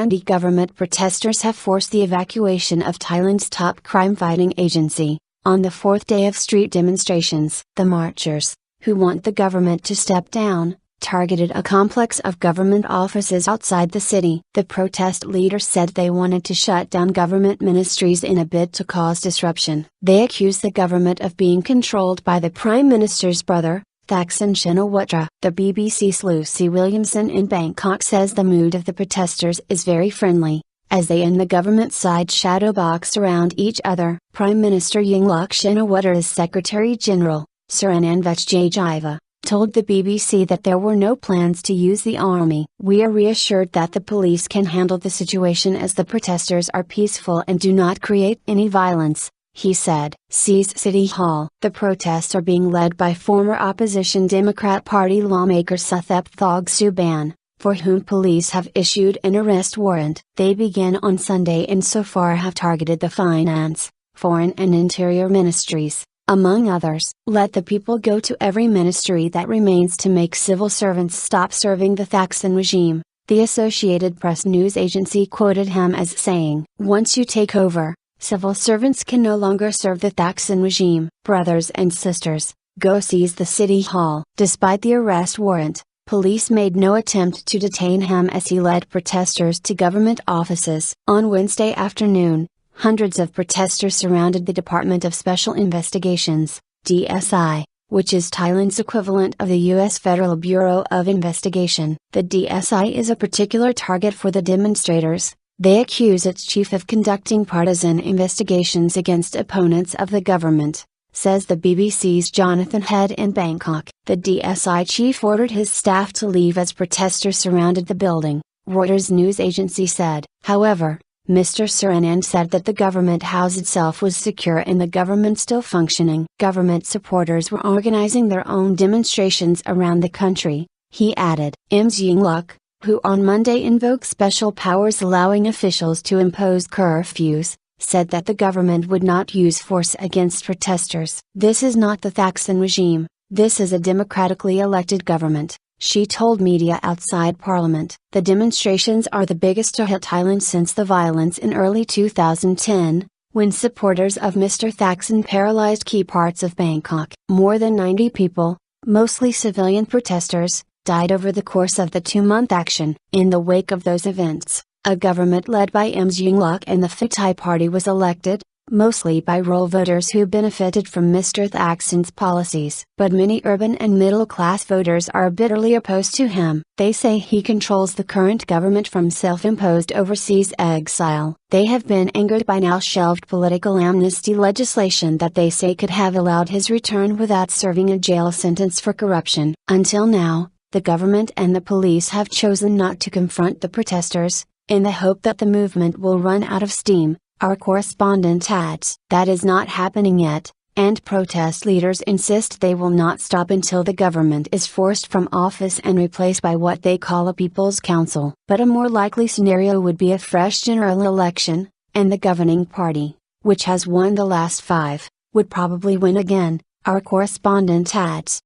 anti-government protesters have forced the evacuation of Thailand's top crime-fighting agency, on the fourth day of street demonstrations. The marchers, who want the government to step down, targeted a complex of government offices outside the city. The protest leaders said they wanted to shut down government ministries in a bid to cause disruption. They accused the government of being controlled by the Prime Minister's brother, Thaksin Shinawatra. The BBC's Lucy Williamson in Bangkok says the mood of the protesters is very friendly, as they and the government side shadowbox around each other. Prime Minister Yingluck Shinawatra's Secretary General, Suranand Vijayjiva, told the BBC that there were no plans to use the army. "We are reassured that the police can handle the situation as the protesters are peaceful and do not create any violence," he said. Sees City Hall. The protests are being led by former opposition Democrat Party lawmaker Suthep Thogsuban, for whom police have issued an arrest warrant. They began on Sunday and so far have targeted the finance, foreign and interior ministries, among others. "Let the people go to every ministry that remains to make civil servants stop serving the Thaksin regime," the Associated Press news agency quoted him as saying. "Once you take over, civil servants can no longer serve the Thaksin regime." Brothers and sisters, go seize the City Hall. Despite the arrest warrant, police made no attempt to detain him as he led protesters to government offices. On Wednesday afternoon, hundreds of protesters surrounded the Department of Special Investigations, DSI, which is Thailand's equivalent of the U.S. Federal Bureau of Investigation. The DSI is a particular target for the demonstrators. They accuse its chief of conducting partisan investigations against opponents of the government, says the BBC's Jonathan Head in Bangkok. The DSI chief ordered his staff to leave as protesters surrounded the building, Reuters news agency said. However, Mr. Suranand said that the government house itself was secure and the government still functioning. Government supporters were organizing their own demonstrations around the country, he added. Ms. Yingluck, who on Monday invoked special powers allowing officials to impose curfews, said that the government would not use force against protesters. "This is not the Thaksin regime, this is a democratically elected government," she told media outside Parliament. The demonstrations are the biggest to hit Thailand since the violence in early 2010, when supporters of Mr. Thaksin paralyzed key parts of Bangkok. More than 90 people, mostly civilian protesters, died over the course of the two-month action. In the wake of those events, a government led by Ms. Yingluck and the Pheu Thai Party was elected, mostly by rural voters who benefited from Mr. Thaksin's policies. But many urban and middle-class voters are bitterly opposed to him. They say he controls the current government from self-imposed overseas exile. They have been angered by now-shelved political amnesty legislation that they say could have allowed his return without serving a jail sentence for corruption. Until now, the government and the police have chosen not to confront the protesters, in the hope that the movement will run out of steam. Our correspondent adds. That is not happening yet, and protest leaders insist they will not stop until the government is forced from office and replaced by what they call a People's Council. But a more likely scenario would be a fresh general election, and the governing party, which has won the last 5, would probably win again, our correspondent adds.